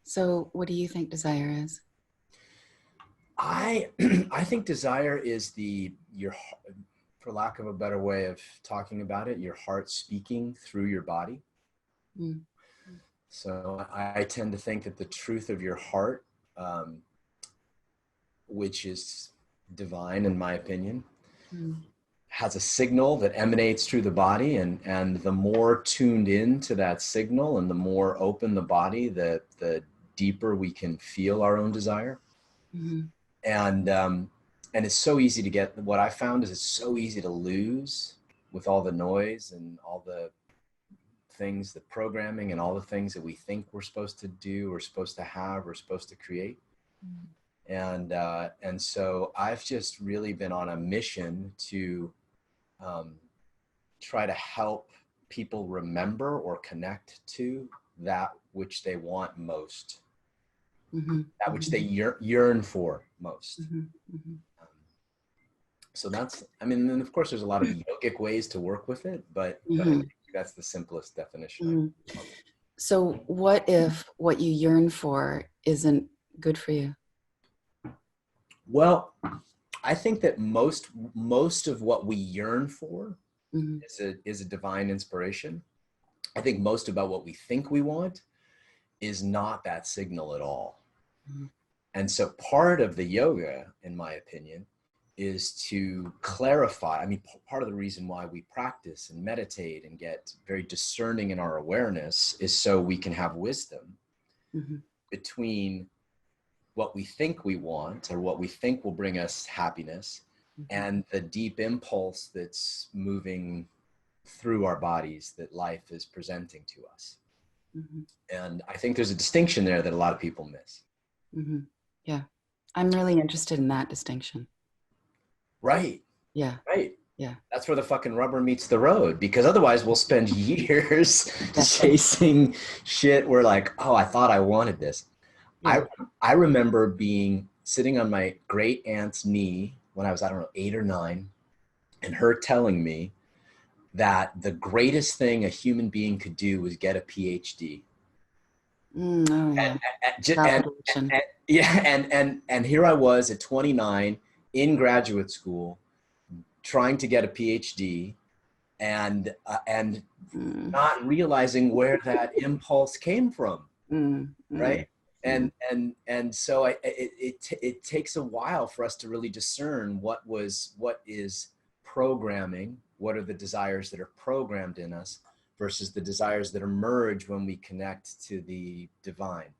So what do you think desire is? I I think desire is for lack of a better way of talking about it, your heart speaking through your body. Mm, So I tend to think that the truth of your heart, um, which is divine in my opinion, mm, has a signal that emanates through the body, and the more tuned in to that signal and the more open the body, the deeper we can feel our own desire. mhm, And it's so easy to get. What I found is it's so easy to lose with all the noise and all the things, the programming and all the things that we think we're supposed to do, we're supposed to have, we're supposed to create. mm, And so I've just really been on a mission to um, try to help people remember or connect to that which they want most, mhm, that which they yearn for most. mhm, mhm, Um, so that's, I mean, and of course there's a lot of yogic ways to work with it, but I think mhm, that's the simplest definition I mhm. can come up with. So what if what you yearn for isn't good for you? Well, I think that most of what we yearn for Mhm, is a divine inspiration. I think most about what we think we want is not that signal at all. mhm, And so part of the yoga, in my opinion, is to clarify. I mean, part of the reason why we practice and meditate and get very discerning in our awareness is so we can have wisdom mhm, between what we think we want or what we think will bring us happiness mhm, and the deep impulse that's moving through our bodies that life is presenting to us. mhm, And I think there's a distinction there that a lot of people miss. mhm. Yeah. I'm really interested in that distinction. Right, Yeah. right. Yeah. That's where the fucking rubber meets the road, because otherwise we'll spend years Yeah. chasing shit. We're like, oh, I thought I wanted this. Yeah. I remember being sitting on my great aunt's knee when I was, I don't know, 8 or 9, and her telling me that the greatest thing a human being could do was get a PhD. Oh yeah. And, Validation. yeah, and here I was at 29 in graduate school trying to get a PhD, and Mm, not realizing where that impulse came from, mm, mm, right? mm, And so it takes a while for us to really discern what is programming, what are the desires that are programmed in us versus the desires that emerge when we connect to the divine.